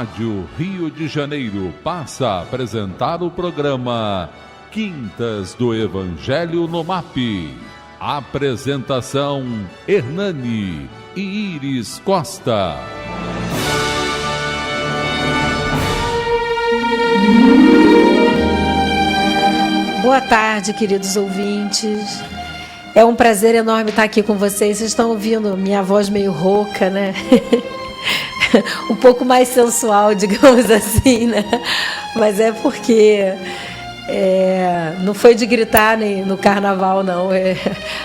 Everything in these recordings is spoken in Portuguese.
Rádio Rio de Janeiro passa a apresentar o programa Quintas do Evangelho no MAP. Apresentação: Hernani e Iris Costa. Boa tarde, queridos ouvintes. É um prazer enorme estar aqui com vocês. Vocês estão ouvindo minha voz meio rouca, né? Um pouco mais sensual, digamos assim, né? Mas é porque não foi de gritar nem no carnaval, não.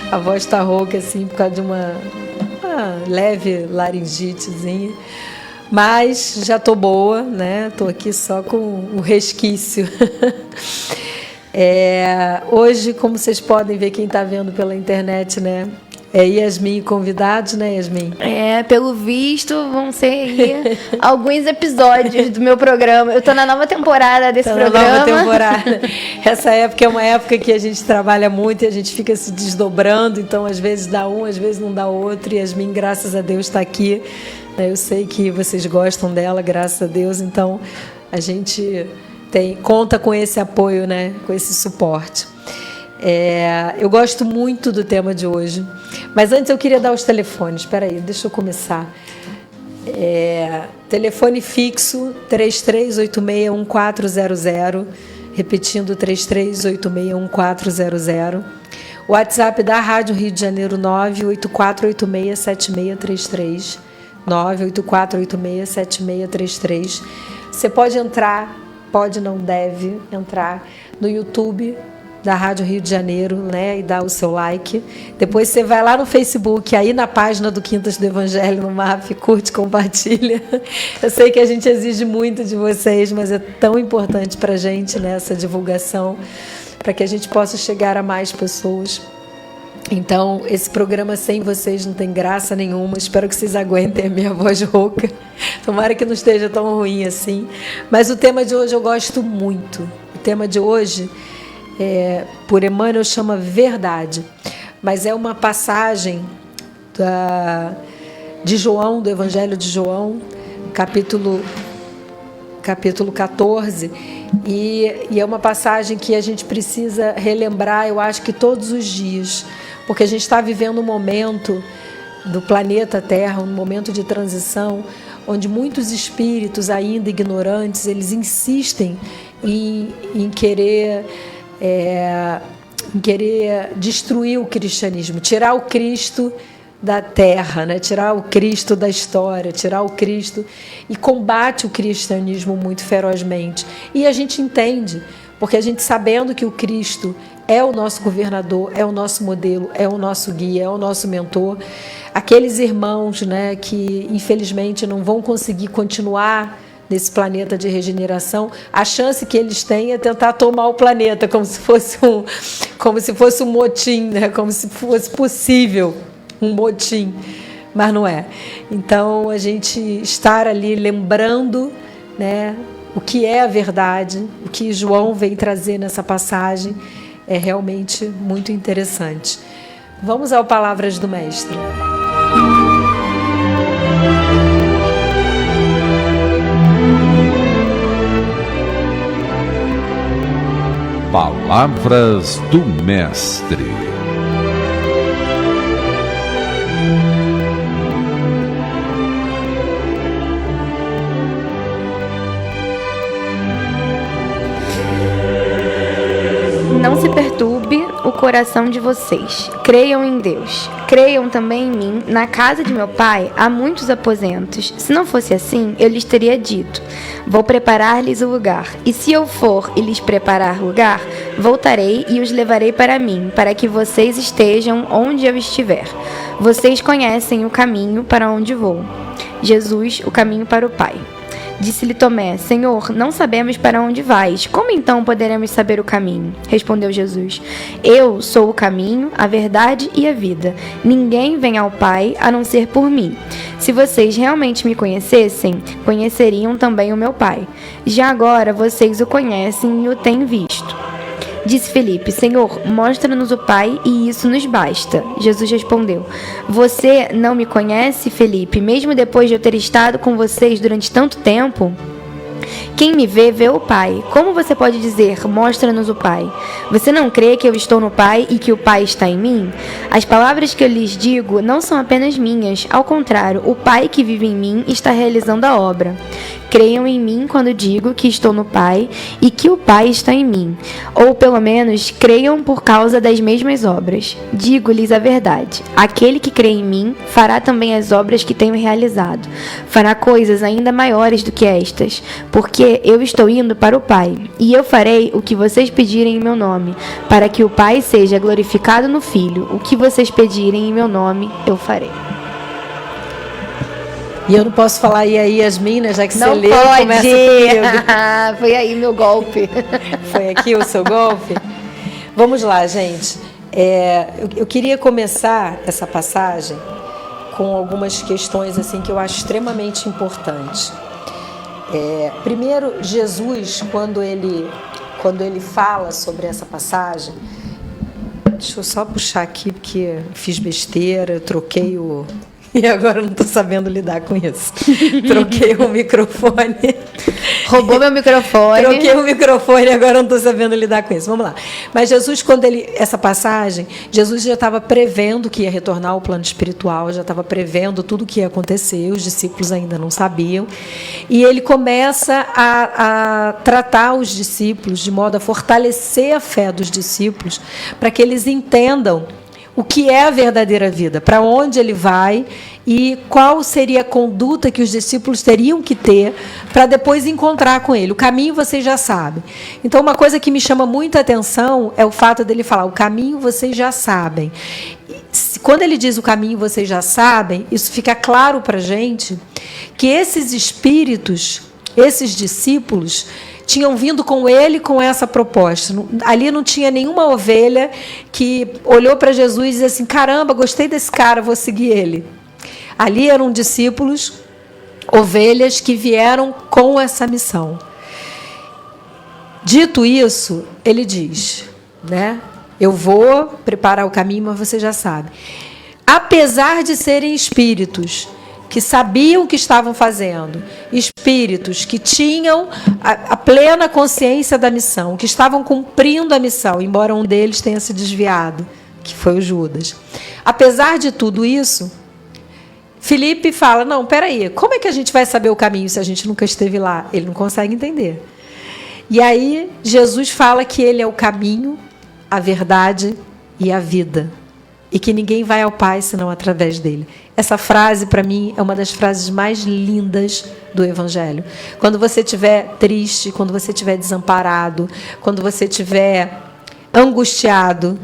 A voz está rouca, assim, por causa de uma leve laringitezinha. Mas já estou boa, né? Estou aqui só com o resquício. Hoje, como vocês podem ver, quem está vendo pela internet, né? É Yasmin convidados, né, Yasmin? Pelo visto, vão ser aí alguns episódios do meu programa. Eu estou na nova temporada desse programa. Nova temporada. Essa época é uma época que a gente trabalha muito e a gente fica se desdobrando, então às vezes dá um, às vezes não dá outro. E Yasmin, graças a Deus, está aqui. Eu sei que vocês gostam dela, graças a Deus, então a gente conta com esse apoio, né, com esse suporte. Eu gosto muito do tema de hoje, mas antes eu queria dar os telefones. Espera aí, deixa eu começar. Telefone fixo 33861400, repetindo 33861400. WhatsApp da Rádio Rio de Janeiro 984867633, 984867633. Você pode entrar, não deve entrar no YouTube da Rádio Rio de Janeiro, né, e dar o seu like. Depois você vai lá no Facebook, aí na página do Quintas do Evangelho no MAP, curte, compartilha. Eu sei que a gente exige muito de vocês, mas é tão importante para a gente, né, essa divulgação, para que a gente possa chegar a mais pessoas. Então, esse programa sem vocês não tem graça nenhuma. Espero que vocês aguentem a minha voz rouca. Tomara que não esteja tão ruim assim. Mas o tema de hoje eu gosto muito. O tema de hoje, por Emmanuel, chama Verdade. Mas é uma passagem de João, do Evangelho de João, capítulo 14. E é uma passagem que a gente precisa relembrar, eu acho que todos os dias, porque a gente está vivendo um momento do planeta Terra, um momento de transição, onde muitos espíritos ainda ignorantes, eles insistem em querer destruir o cristianismo, tirar o Cristo da terra, né? Tirar o Cristo da história, tirar o Cristo, e combate o cristianismo muito ferozmente. E a gente entende, porque a gente, sabendo que o Cristo é o nosso governador, é o nosso modelo, é o nosso guia, é o nosso mentor, aqueles irmãos, né, que infelizmente não vão conseguir continuar nesse planeta de regeneração, a chance que eles têm é tentar tomar o planeta como se fosse um motim, né? Como se fosse possível um motim, mas não é. Então, a gente estar ali lembrando, né, o que é a verdade, o que João vem trazer nessa passagem, é realmente muito interessante. Vamos ao Palavras do Mestre. Palavras do Mestre. Não se perturbe o coração de vocês. Creiam em Deus. Creiam também em mim. Na casa de meu pai há muitos aposentos. Se não fosse assim, eu lhes teria dito: vou preparar-lhes o lugar. E se eu for e lhes preparar lugar, voltarei e os levarei para mim, para que vocês estejam onde eu estiver. Vocês conhecem o caminho para onde vou. Jesus, o caminho para o Pai. Disse-lhe Tomé: Senhor, não sabemos para onde vais. Como então poderemos saber o caminho? Respondeu Jesus: Eu sou o caminho, a verdade e a vida. Ninguém vem ao Pai a não ser por mim. Se vocês realmente me conhecessem, conheceriam também o meu Pai. Já agora vocês o conhecem e o têm visto. Disse Felipe: Senhor, mostra-nos o Pai e isso nos basta. Jesus respondeu: Você não me conhece, Felipe, mesmo depois de eu ter estado com vocês durante tanto tempo? Quem me vê, vê o Pai. Como você pode dizer, mostra-nos o Pai? Você não crê que eu estou no Pai e que o Pai está em mim? As palavras que eu lhes digo não são apenas minhas. Ao contrário, o Pai que vive em mim está realizando a obra. Creiam em mim quando digo que estou no Pai e que o Pai está em mim. Ou, pelo menos, creiam por causa das mesmas obras. Digo-lhes a verdade. Aquele que crê em mim fará também as obras que tenho realizado. Fará coisas ainda maiores do que estas, porque eu estou indo para o Pai. E eu farei o que vocês pedirem em meu nome, para que o Pai seja glorificado no Filho. O que vocês pedirem em meu nome, eu farei. E eu não posso falar e aí, Yasmin, né? Já que não você lê, pode. Começa comigo. Foi aí meu golpe. Foi aqui o seu golpe? Vamos lá, gente. Eu queria começar essa passagem com algumas questões assim que eu acho extremamente importantes. Primeiro, Jesus, quando ele fala sobre essa passagem, deixa eu só puxar aqui porque fiz besteira, eu troquei o... E agora eu não estou sabendo lidar com isso. Troquei o microfone. Roubou meu microfone. Troquei o microfone e agora eu não estou sabendo lidar com isso. Vamos lá. Mas Jesus, essa passagem, Jesus já estava prevendo que ia retornar ao plano espiritual, já estava prevendo tudo o que ia acontecer, os discípulos ainda não sabiam. E ele começa a tratar os discípulos de modo a fortalecer a fé dos discípulos, para que eles entendam o que é a verdadeira vida, para onde ele vai e qual seria a conduta que os discípulos teriam que ter para depois encontrar com ele. O caminho vocês já sabem. Então, uma coisa que me chama muita atenção é o fato dele falar, o caminho vocês já sabem. Quando ele diz o caminho vocês já sabem, isso fica claro para a gente que esses espíritos, esses discípulos, tinham vindo com ele com essa proposta. Ali não tinha nenhuma ovelha que olhou para Jesus e disse assim, caramba, gostei desse cara, vou seguir ele. Ali eram discípulos, ovelhas que vieram com essa missão. Dito isso, ele diz, né? Eu vou preparar o caminho, mas você já sabe. Apesar de serem espíritos que sabiam o que estavam fazendo, espíritos que tinham a plena consciência da missão, que estavam cumprindo a missão, embora um deles tenha se desviado, que foi o Judas. Apesar de tudo isso, Filipe fala, não, peraí, como é que a gente vai saber o caminho se a gente nunca esteve lá? Ele não consegue entender. E aí Jesus fala que ele é o caminho, a verdade e a vida. E que ninguém vai ao Pai senão através dele. Essa frase, para mim, é uma das frases mais lindas do Evangelho. Quando você estiver triste, quando você estiver desamparado, quando você estiver angustiado,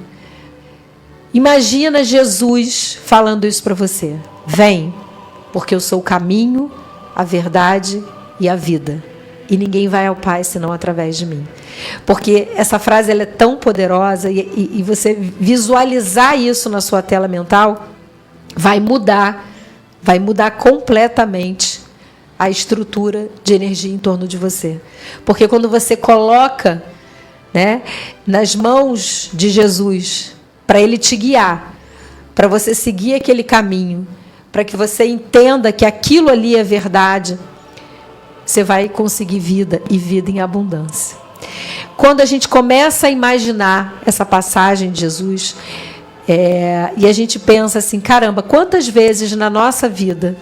imagina Jesus falando isso para você. Vem, porque eu sou o caminho, a verdade e a vida. E ninguém vai ao Pai senão através de mim. Porque essa frase ela é tão poderosa e você visualizar isso na sua tela mental vai mudar completamente a estrutura de energia em torno de você. Porque quando você coloca, né, nas mãos de Jesus, para Ele te guiar, para você seguir aquele caminho, para que você entenda que aquilo ali é verdade, você vai conseguir vida e vida em abundância. Quando a gente começa a imaginar essa passagem de Jesus, e a gente pensa assim, caramba, quantas vezes na nossa vida,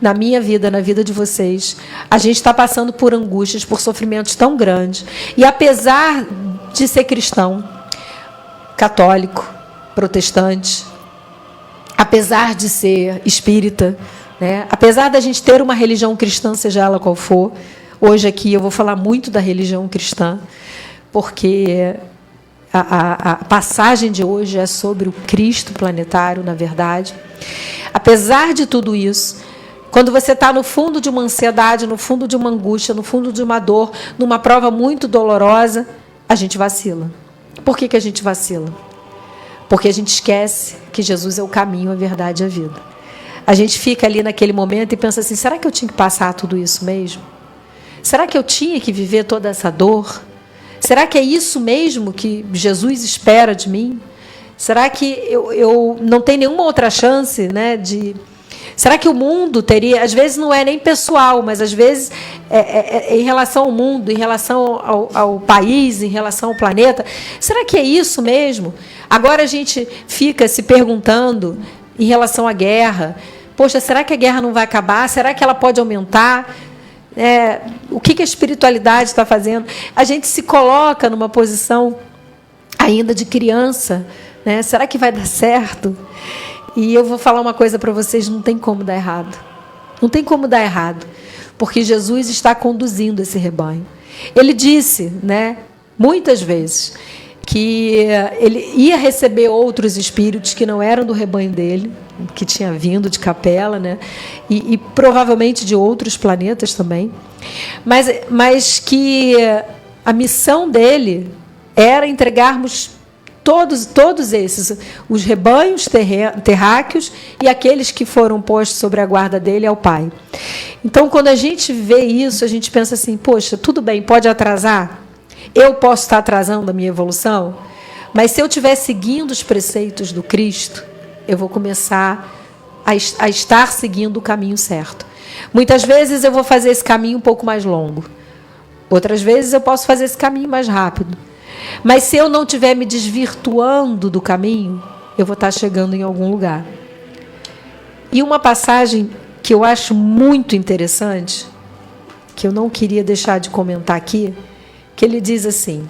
na minha vida, na vida de vocês, a gente está passando por angústias, por sofrimentos tão grandes, e apesar de ser cristão, católico, protestante, apesar de ser espírita, né? Apesar da gente ter uma religião cristã, seja ela qual for, hoje aqui eu vou falar muito da religião cristã, porque a passagem de hoje é sobre o Cristo planetário, na verdade. Apesar de tudo isso, quando você está no fundo de uma ansiedade, no fundo de uma angústia, no fundo de uma dor, numa prova muito dolorosa, a gente vacila. Por que a gente vacila? Porque a gente esquece que Jesus é o caminho, a verdade e a vida. A gente fica ali naquele momento e pensa assim, será que eu tinha que passar tudo isso mesmo? Será que eu tinha que viver toda essa dor? Será que é isso mesmo que Jesus espera de mim? Será que eu não tenho nenhuma outra chance, né, de Será que o mundo teria, às vezes não é nem pessoal, mas às vezes em relação ao mundo, em relação ao país, em relação ao planeta, será que é isso mesmo? Agora a gente fica se perguntando em relação à guerra. Poxa, será que a guerra não vai acabar? Será que ela pode aumentar? O que a espiritualidade está fazendo? A gente se coloca numa posição ainda de criança, né? Será que vai dar certo? E eu vou falar uma coisa para vocês, não tem como dar errado. Não tem como dar errado, porque Jesus está conduzindo esse rebanho. Ele disse, né, muitas vezes, que ele ia receber outros espíritos que não eram do rebanho dele, que tinha vindo de Capela, né, e provavelmente de outros planetas também, mas que a missão dele era entregarmos todos esses, os rebanhos terráqueos e aqueles que foram postos sobre a guarda dele ao Pai. Então, quando a gente vê isso, a gente pensa assim, poxa, tudo bem, pode atrasar? Eu posso estar atrasando a minha evolução? Mas se eu estiver seguindo os preceitos do Cristo, eu vou começar a estar seguindo o caminho certo. Muitas vezes eu vou fazer esse caminho um pouco mais longo. Outras vezes eu posso fazer esse caminho mais rápido. Mas se eu não estiver me desvirtuando do caminho, eu vou estar chegando em algum lugar. E uma passagem que eu acho muito interessante, que eu não queria deixar de comentar aqui, que ele diz assim: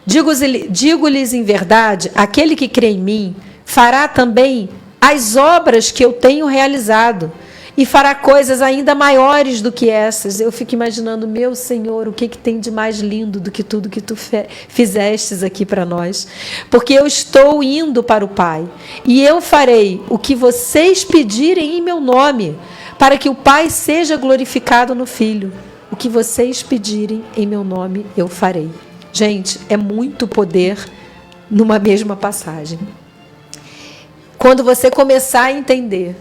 digo-lhes em verdade, aquele que crê em mim fará também as obras que eu tenho realizado, e fará coisas ainda maiores do que essas. Eu fico imaginando, meu Senhor, o que tem de mais lindo do que tudo que tu fizestes aqui para nós? Porque eu estou indo para o Pai, e eu farei o que vocês pedirem em meu nome, para que o Pai seja glorificado no Filho. O que vocês pedirem em meu nome, eu farei. Gente, é muito poder numa mesma passagem. Quando você começar a entender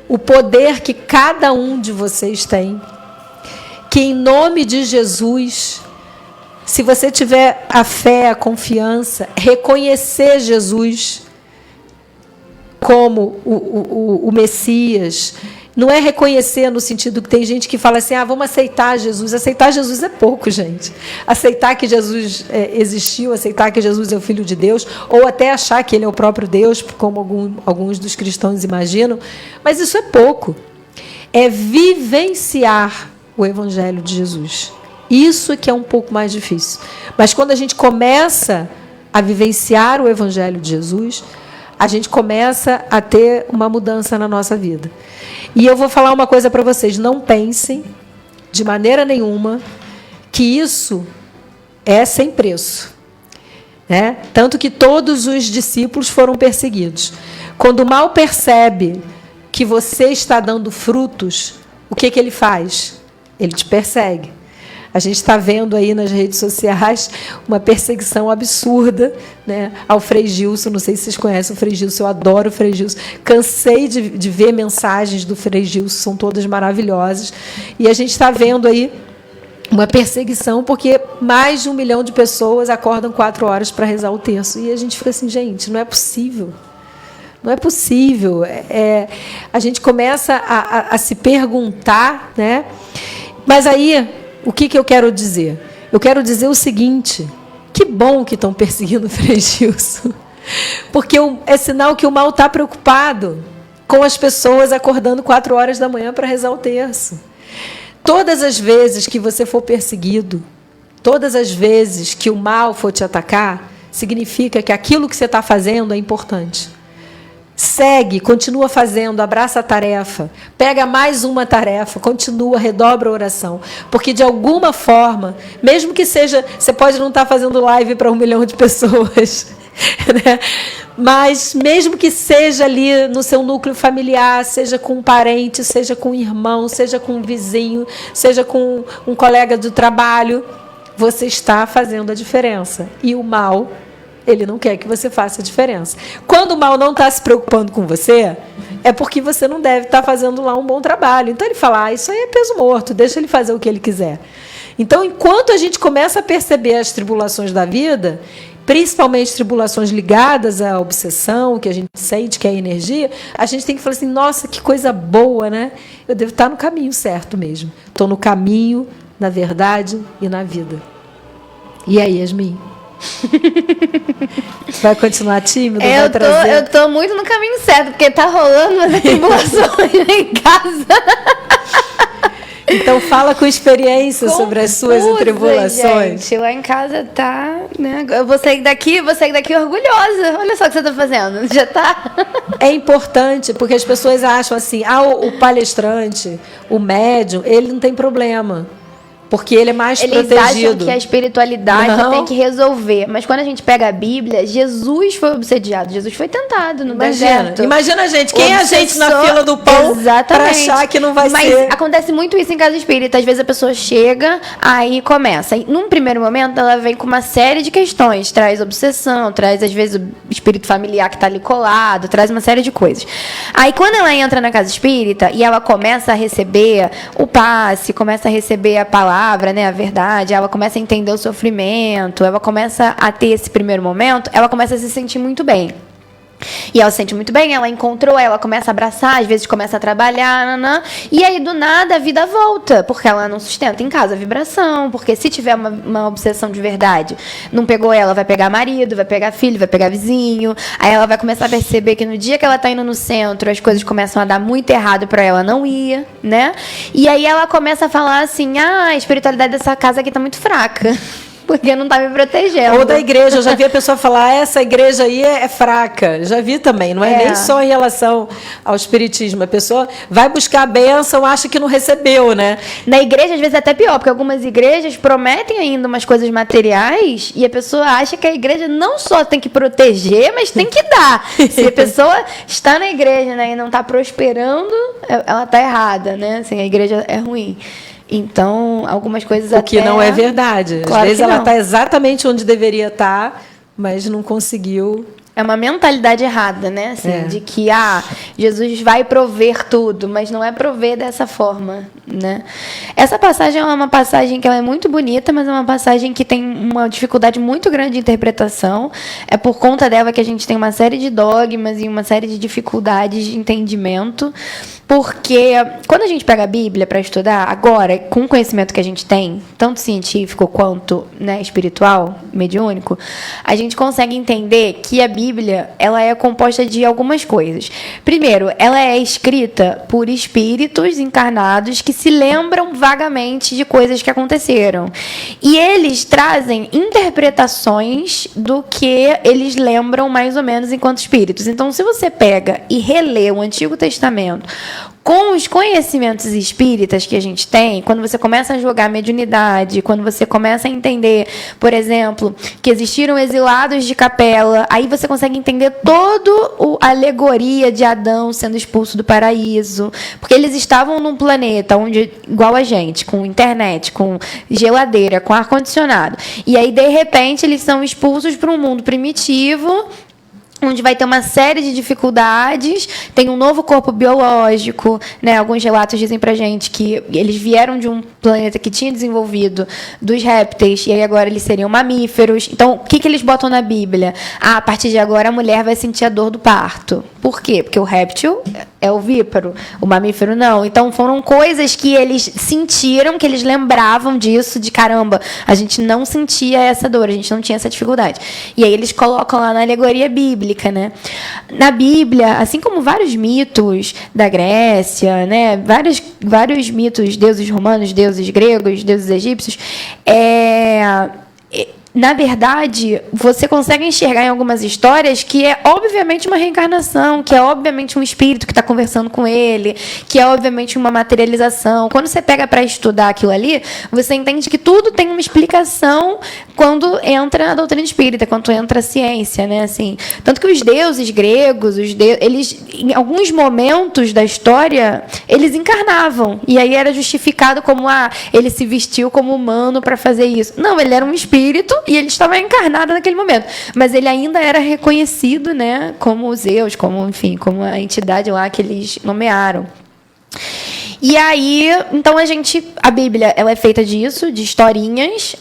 o poder que cada um de vocês tem, que em nome de Jesus, se você tiver a fé, a confiança, reconhecer Jesus como o Messias, não é reconhecer no sentido que tem gente que fala assim, vamos aceitar Jesus. Aceitar Jesus é pouco, gente. Aceitar que Jesus existiu, aceitar que Jesus é o Filho de Deus, ou até achar que Ele é o próprio Deus, como alguns dos cristãos imaginam, mas isso é pouco. É vivenciar o Evangelho de Jesus. Isso que é um pouco mais difícil. Mas quando a gente começa a vivenciar o Evangelho de Jesus, a gente começa a ter uma mudança na nossa vida. E eu vou falar uma coisa para vocês, não pensem de maneira nenhuma que isso é sem preço, né? Tanto que todos os discípulos foram perseguidos. Quando o mal percebe que você está dando frutos, o que ele faz? Ele te persegue. A gente está vendo aí nas redes sociais uma perseguição absurda, né, ao Frei Gilson. Não sei se vocês conhecem o Frei Gilson, eu adoro o Frei Gilson. Cansei de ver mensagens do Frei Gilson, são todas maravilhosas. E a gente está vendo aí uma perseguição, porque mais de 1 milhão de pessoas acordam 4 horas para rezar o terço. E a gente fica assim, gente, não é possível. Não é possível. A gente começa a se perguntar, né? Mas aí, o que eu quero dizer? Eu quero dizer o seguinte: que bom que estão perseguindo o Frei Gilson, porque é sinal que o mal está preocupado com as pessoas acordando 4 horas da manhã para rezar o terço. Todas as vezes que você for perseguido, todas as vezes que o mal for te atacar, significa que aquilo que você está fazendo é importante. Segue, continua fazendo, abraça a tarefa, pega mais uma tarefa, continua, redobra a oração, porque de alguma forma, mesmo que seja, você pode não estar fazendo live para 1 milhão de pessoas, né? Mas mesmo que seja ali no seu núcleo familiar, seja com um parente, seja com um irmão, seja com um vizinho, seja com um colega do trabalho, você está fazendo a diferença. E o mal, ele não quer que você faça a diferença. Quando o mal não está se preocupando com você, é porque você não deve estar fazendo lá um bom trabalho. Então ele fala, isso aí é peso morto, deixa ele fazer o que ele quiser. Então, enquanto a gente começa a perceber as tribulações da vida, principalmente tribulações ligadas à obsessão, que a gente sente, que é a energia, a gente tem que falar assim, nossa, que coisa boa, né? Eu devo estar no caminho certo mesmo. Estou no caminho, na verdade e na vida. E aí, Yasmin? Vai continuar tímido? Eu tô muito no caminho certo, porque tá rolando umas tribulações em casa. Então fala com experiência sobre as suas tribulações. Gente, lá em casa tá, né? Eu vou sair daqui orgulhosa. Olha só o que você tá fazendo. Já tá. É importante, porque as pessoas acham assim, o palestrante, o médium, ele não tem problema. Porque ele é mais protegido. Eles acham que a espiritualidade tem que resolver. Mas quando a gente pega a Bíblia, Jesus foi obsediado. Jesus foi tentado no deserto. Imagina a gente. Quem é a gente na fila do pão para achar que não vai ser... Mas acontece muito isso em casa espírita. Às vezes a pessoa chega, aí começa. E, num primeiro momento, ela vem com uma série de questões. Traz obsessão, traz, às vezes, o espírito familiar que está ali colado, traz uma série de coisas. Aí, quando ela entra na casa espírita e ela começa a receber o passe, começa a receber a palavra, né, a verdade, ela começa a entender o sofrimento, ela começa a ter esse primeiro momento, ela começa a se sentir muito bem. E ela se sente muito bem, ela encontrou, ela começa a abraçar, às vezes começa a trabalhar, e aí do nada a vida volta, porque ela não sustenta em casa a vibração, porque se tiver uma obsessão de verdade, não pegou ela, vai pegar marido, vai pegar filho, vai pegar vizinho, aí ela vai começar a perceber que no dia que ela tá indo no centro, as coisas começam a dar muito errado pra ela não ir, né? E aí ela começa a falar assim, a espiritualidade dessa casa aqui tá muito fraca. Porque não está me protegendo. Ou da igreja. Eu já vi a pessoa falar, essa igreja aí é fraca. Já vi também. Não é nem só em relação ao espiritismo. A pessoa vai buscar a bênção, acha que não recebeu, né? Na igreja, às vezes, é até pior. Porque algumas igrejas prometem ainda umas coisas materiais e a pessoa acha que a igreja não só tem que proteger, mas tem que dar. Se a pessoa está na igreja, né, e não está prosperando, ela está errada, né? Assim, a igreja é ruim. Então, algumas coisas o que não é verdade. Claro, às vezes ela está exatamente onde deveria estar, mas não conseguiu. É uma mentalidade errada, né? Assim, de que Jesus vai prover tudo, mas não é prover dessa forma, né? Essa passagem é uma passagem que ela é muito bonita, mas é uma passagem que tem uma dificuldade muito grande de interpretação. É por conta dela que a gente tem uma série de dogmas e uma série de dificuldades de entendimento. Porque quando a gente pega a Bíblia para estudar, agora, com o conhecimento que a gente tem, tanto científico quanto, né, espiritual, mediúnico, a gente consegue entender que a Bíblia ela é composta de algumas coisas. Primeiro, ela é escrita por espíritos encarnados que se lembram vagamente de coisas que aconteceram. E eles trazem interpretações do que eles lembram mais ou menos enquanto espíritos. Então, se você pega e relê o Antigo Testamento com os conhecimentos espíritas que a gente tem, quando você começa a jogar mediunidade, quando você começa a entender, por exemplo, que existiram exilados de Capela, aí você consegue entender toda a alegoria de Adão sendo expulso do paraíso, porque eles estavam num planeta onde, igual a gente, com internet, com geladeira, com ar-condicionado, e aí, de repente, eles são expulsos para um mundo primitivo, onde vai ter uma série de dificuldades, tem um novo corpo biológico, né? Alguns relatos dizem pra gente que eles vieram de um planeta que tinha desenvolvido dos répteis, e aí agora eles seriam mamíferos. Então, o que eles botam na Bíblia? A partir de agora a mulher vai sentir a dor do parto. Por quê? Porque o réptil é ovíparo, o mamífero não. Então, foram coisas que eles sentiram, que eles lembravam disso, de caramba, a gente não sentia essa dor, a gente não tinha essa dificuldade. E aí eles colocam lá na alegoria bíblica, né? Na Bíblia, assim como vários mitos da Grécia, né? Vários mitos, deuses romanos, deuses gregos, deuses egípcios, na verdade, você consegue enxergar em algumas histórias que é obviamente uma reencarnação, que é obviamente um espírito que está conversando com ele, que é obviamente uma materialização. Quando você pega para estudar aquilo ali, você entende que tudo tem uma explicação quando entra a doutrina espírita, quando entra a ciência, né? Assim, tanto que os deuses gregos, eles, em alguns momentos da história, eles encarnavam. E aí era justificado como, ele se vestiu como humano para fazer isso. Não, ele era um espírito e ele estava encarnado naquele momento. Mas ele ainda era reconhecido, né, como Zeus, como, enfim, como a entidade lá que eles nomearam. E aí, então a Bíblia, ela é feita disso, de historinhas.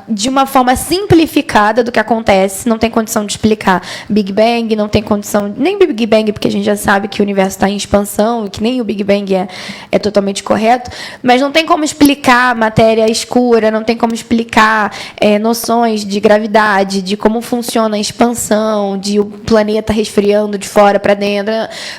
de uma forma simplificada do que acontece. Não tem condição de explicar Big Bang, não tem condição, nem Big Bang, porque a gente já sabe que o universo está em expansão e que nem o Big Bang é totalmente correto, mas não tem como explicar matéria escura, não tem como explicar noções de gravidade, de como funciona a expansão, de o planeta resfriando de fora para dentro,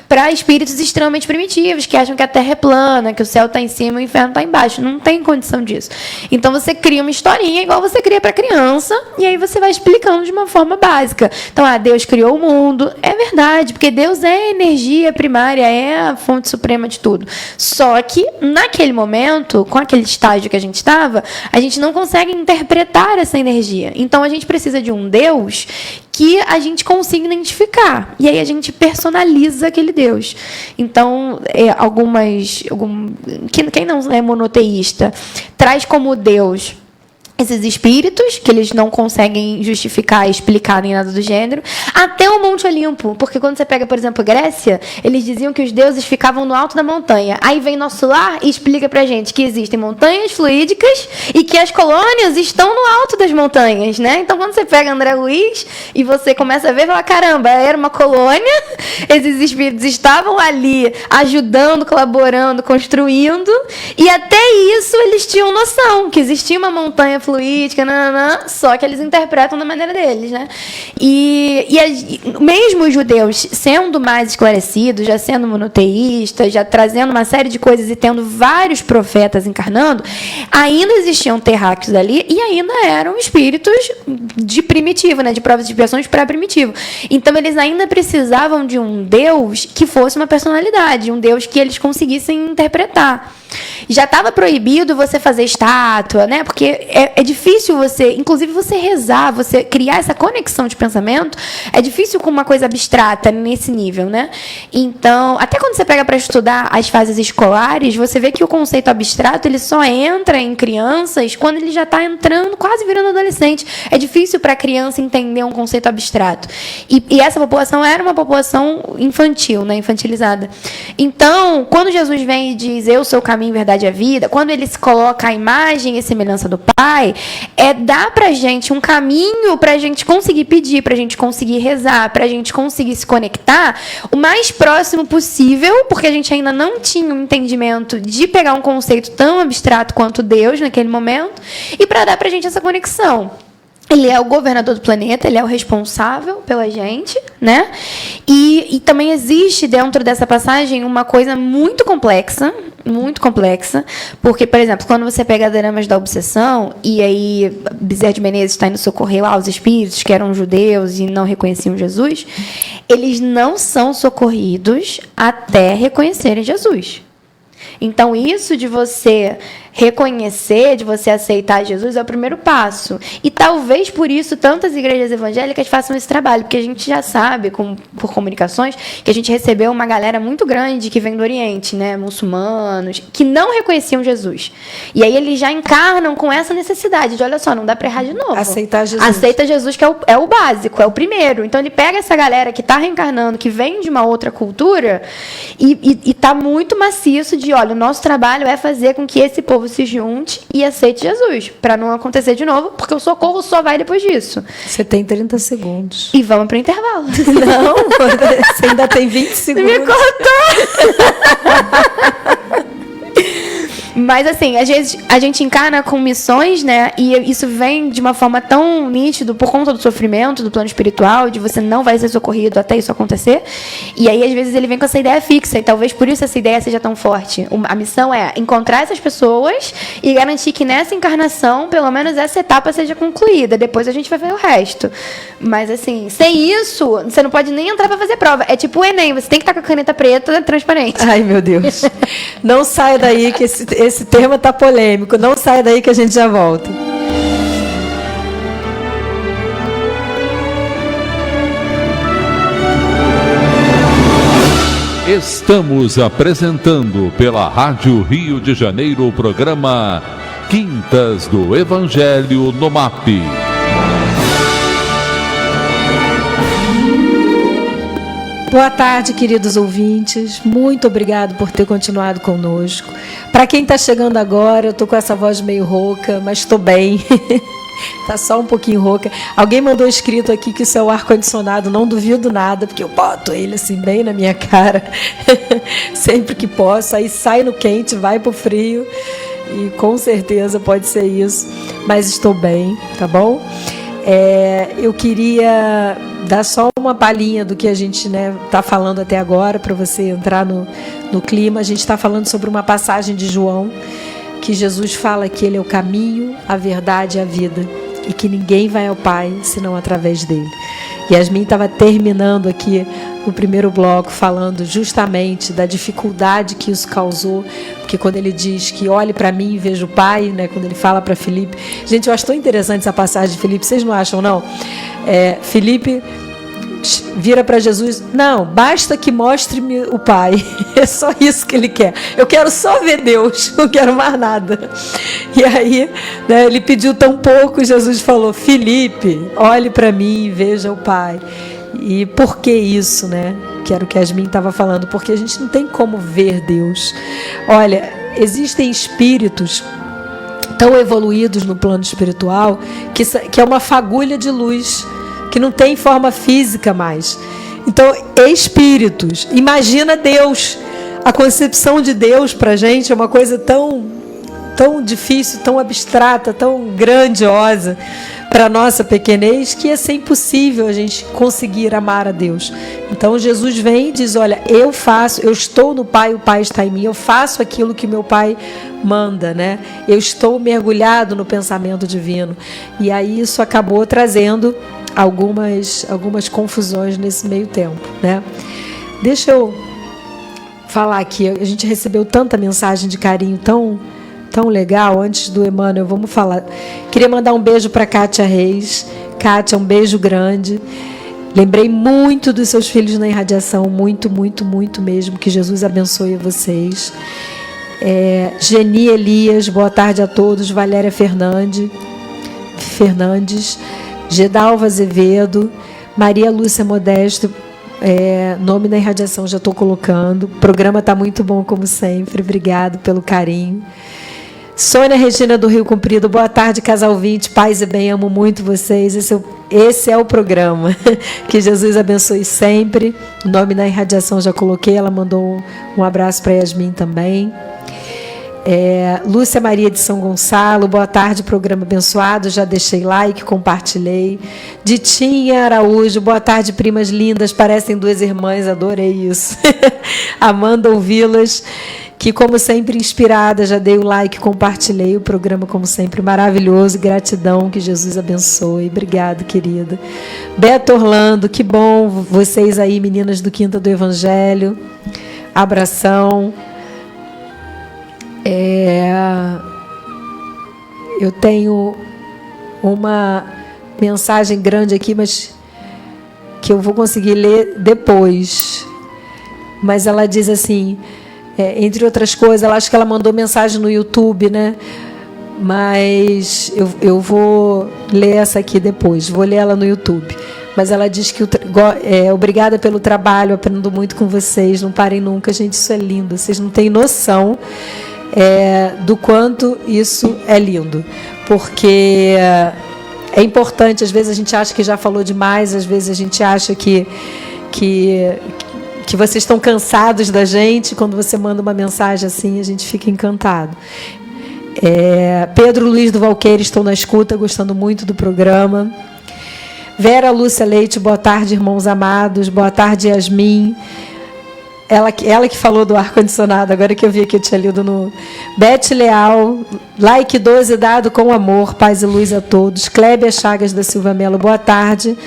para espíritos extremamente primitivos, que acham que a Terra é plana, que o céu está em cima e o inferno está embaixo. Não tem condição disso. Então você cria uma historinha igual você cria para criança, e aí você vai explicando de uma forma básica. Então, Deus criou o mundo. É verdade, porque Deus é a energia primária, é a fonte suprema de tudo. Só que, naquele momento, com aquele estágio que a gente estava, a gente não consegue interpretar essa energia. Então, a gente precisa de um Deus que a gente consiga identificar. E aí a gente personaliza aquele Deus. Então, quem não é monoteísta traz como Deus esses espíritos, que eles não conseguem justificar, explicar nem nada do gênero, até o Monte Olimpo. Porque quando você pega, por exemplo, Grécia, eles diziam que os deuses ficavam no alto da montanha. Aí vem nosso lar e explica pra gente que existem montanhas fluídicas e que as colônias estão no alto das montanhas, né? Então, quando você pega André Luiz e você começa a ver, fala, caramba, era uma colônia, esses espíritos estavam ali ajudando, colaborando, construindo, e até isso eles tinham noção que existia uma montanha fluídica, só que eles interpretam da maneira deles, né? Mesmo os judeus sendo mais esclarecidos, já sendo monoteístas, já trazendo uma série de coisas e tendo vários profetas encarnando, ainda existiam terráqueos ali e ainda eram espíritos de primitivo, né? De provas de expiações para primitivo. Então eles ainda precisavam de um Deus que fosse uma personalidade, um Deus que eles conseguissem interpretar. Já estava proibido você fazer estátua, né? Porque é difícil você, inclusive você rezar, você criar essa conexão de pensamento, é difícil com uma coisa abstrata nesse nível, né? Então, até quando você pega para estudar as fases escolares, você vê que o conceito abstrato ele só entra em crianças quando ele já está entrando, quase virando adolescente. É difícil para a criança entender um conceito abstrato. E essa população era uma população infantil, né? Infantilizada. Então, quando Jesus vem e diz, eu sou o caminho, verdade e a vida, quando ele se coloca a imagem e semelhança do Pai, dar pra gente um caminho pra gente conseguir pedir, pra gente conseguir rezar, pra gente conseguir se conectar o mais próximo possível, porque a gente ainda não tinha um entendimento de pegar um conceito tão abstrato quanto Deus naquele momento, e pra dar pra gente essa conexão. Ele é o governador do planeta, ele é o responsável pela gente, né? E também existe dentro dessa passagem uma coisa muito complexa, porque, por exemplo, quando você pega dramas da obsessão, e aí Bezerra de Menezes está indo socorrer lá os espíritos que eram judeus e não reconheciam Jesus, eles não são socorridos até reconhecerem Jesus. Então, isso de você reconhecer, de você aceitar Jesus é o primeiro passo. E talvez por isso tantas igrejas evangélicas façam esse trabalho, porque a gente já sabe, por comunicações, que a gente recebeu uma galera muito grande que vem do Oriente, né, muçulmanos, que não reconheciam Jesus. E aí eles já encarnam com essa necessidade de, olha só, não dá para errar de novo. Aceitar Jesus. Aceita Jesus, que é o básico, é o primeiro. Então ele pega essa galera que está reencarnando, que vem de uma outra cultura, e está muito maciço de, olha, o nosso trabalho é fazer com que esse povo se junte e aceite Jesus, para não acontecer de novo, porque o socorro só vai depois disso. Você tem 30 segundos. E vamos para o intervalo. Não, você ainda tem 20 segundos. Me cortou! Mas, assim, às vezes a gente encarna com missões, né? E isso vem de uma forma tão nítida por conta do sofrimento, do plano espiritual, de você não vai ser socorrido até isso acontecer. E aí, às vezes, ele vem com essa ideia fixa. E talvez por isso essa ideia seja tão forte. A missão é encontrar essas pessoas e garantir que nessa encarnação, pelo menos essa etapa seja concluída. Depois a gente vai ver o resto. Mas, assim, sem isso, você não pode nem entrar para fazer prova. É tipo o Enem, você tem que estar com a caneta preta transparente. Ai, meu Deus. Não saia daí que esse tema tá polêmico. Não saia daí que a gente já volta. Estamos apresentando pela Rádio Rio de Janeiro o programa Quintas do Evangelho no MAP. Boa tarde, queridos ouvintes. Muito obrigado por ter continuado conosco. Para quem está chegando agora, eu estou com essa voz meio rouca, mas estou bem. Está só um pouquinho rouca. Alguém mandou escrito aqui que isso é o ar-condicionado. Não duvido nada, porque eu boto ele assim bem na minha cara sempre que posso. Aí sai no quente, vai para o frio. E com certeza pode ser isso. Mas estou bem, tá bom? Eu queria dar só uma palhinha do que a gente está falando até agora, para você entrar no clima. A gente está falando sobre uma passagem de João, que Jesus fala que ele é o caminho, a verdade e a vida, e que ninguém vai ao Pai senão através dele. Yasmin estava terminando aqui no primeiro bloco falando justamente da dificuldade que isso causou, porque quando ele diz que olhe para mim e veja o Pai, quando ele fala para Filipe, gente, eu acho tão interessante essa passagem de Filipe, vocês não acham, não? Filipe vira para Jesus, não, basta que mostre-me o Pai, é só isso que ele quer, eu quero só ver Deus, não quero mais nada. E aí, ele pediu tão pouco, Jesus falou, Filipe, olhe para mim e veja o Pai. E por que isso, que era o que Yasmin estava falando, porque a gente não tem como ver Deus. Olha, existem espíritos tão evoluídos no plano espiritual que é uma fagulha de luz, que não tem forma física mais. Então, espíritos, imagina Deus. A concepção de Deus para a gente é uma coisa tão difícil, tão abstrata, tão grandiosa para a nossa pequenez, que ia ser impossível a gente conseguir amar a Deus. Então Jesus vem e diz, olha, eu estou no Pai, o Pai está em mim, eu faço aquilo que meu Pai manda, eu estou mergulhado no pensamento divino. E aí isso acabou trazendo algumas confusões nesse meio tempo, Deixa eu falar aqui, a gente recebeu tanta mensagem de carinho tão legal. Antes do Emmanuel, vamos falar. Queria mandar um beijo para Kátia Reis. Kátia, um beijo grande. Lembrei muito dos seus filhos na irradiação, muito, muito, muito mesmo. Que Jesus abençoe vocês. Geni Elias, boa tarde a todos. Valéria Fernandes, Gedalva Azevedo, Maria Lúcia Modesto, nome na irradiação já estou colocando. O programa está muito bom, como sempre. Obrigado pelo carinho. Sônia Regina do Rio Comprido, boa tarde, casal 20, paz e bem, amo muito vocês. Esse é o programa. Que Jesus abençoe sempre. O nome na irradiação já coloquei, ela mandou um abraço para Yasmin também. Lúcia Maria de São Gonçalo, boa tarde, programa abençoado, já deixei like, compartilhei. Ditinha Araújo, boa tarde, primas lindas, parecem duas irmãs, adorei isso. Amanda ouvi-las, que como sempre inspirada, já dei o like, compartilhei o programa como sempre maravilhoso, gratidão, que Jesus abençoe, obrigado, querida. Beto Orlando, que bom vocês aí, meninas do Quinta do Evangelho, abração. Eu tenho uma mensagem grande aqui, mas que eu vou conseguir ler depois. Mas ela diz assim, entre outras coisas, ela acho que ela mandou mensagem no YouTube, Mas eu vou ler essa aqui depois, vou ler ela no YouTube. Mas ela diz que obrigada pelo trabalho, aprendo muito com vocês, não parem nunca, gente, isso é lindo, vocês não têm noção do quanto isso é lindo, porque é importante, às vezes a gente acha que já falou demais, às vezes a gente acha que vocês estão cansados da gente, quando você manda uma mensagem assim, a gente fica encantado. Pedro Luiz do Valqueire, estou na escuta, gostando muito do programa. Vera Lúcia Leite, boa tarde, irmãos amados, boa tarde, Yasmin. Ela que falou do ar-condicionado, agora que eu vi que eu tinha lido no... Bete Leal, like 12 dado com amor, paz e luz a todos. Clébia Chagas da Silva Melo, boa tarde.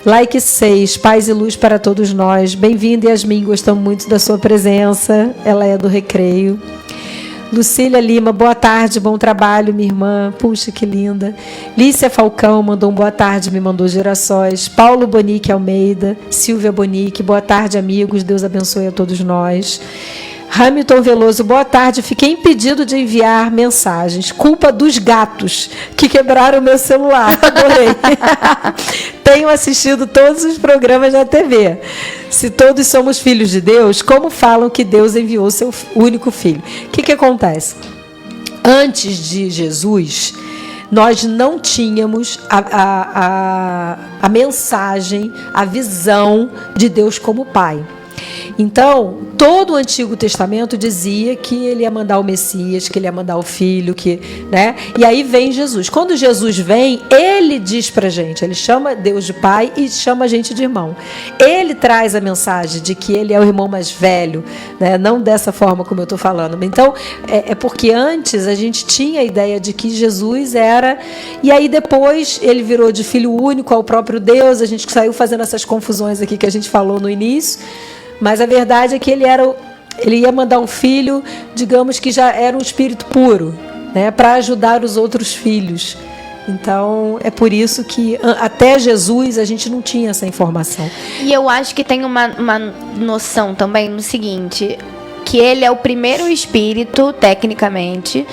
Like 6, paz e luz para todos nós. Bem-vinda, Yasmin, gostamos muito da sua presença. Ela é do Recreio. Lucília Lima, boa tarde, bom trabalho, minha irmã. Puxa, que linda. Lícia Falcão mandou um boa tarde, me mandou girassóis. Paulo Bonique Almeida, Silvia Bonique, boa tarde, amigos. Deus abençoe a todos nós. Hamilton Veloso, boa tarde. Fiquei impedido de enviar mensagens. Culpa dos gatos que quebraram o meu celular. Adorei. Tenho assistido todos os programas da TV. Se todos somos filhos de Deus, como falam que Deus enviou seu único filho? O que acontece? Antes de Jesus, nós não tínhamos a mensagem, a visão de Deus como Pai. Então, todo o Antigo Testamento dizia que ele ia mandar o Messias, que ele ia mandar o Filho, né? E aí vem Jesus. Quando Jesus vem, ele diz pra gente, ele chama Deus de Pai e chama a gente de irmão. Ele traz a mensagem de que ele é o irmão mais velho, né? Não dessa forma como eu estou falando. Então, é porque antes a gente tinha a ideia de que Jesus era... E aí depois ele virou de Filho único ao próprio Deus. A gente saiu fazendo essas confusões aqui que a gente falou no início. Mas a verdade é que ele ia mandar um filho, digamos que já era um espírito puro, né, para ajudar os outros filhos. Então, é por isso que até Jesus a gente não tinha essa informação. E eu acho que tem uma noção também no seguinte, que ele é o primeiro espírito, tecnicamente,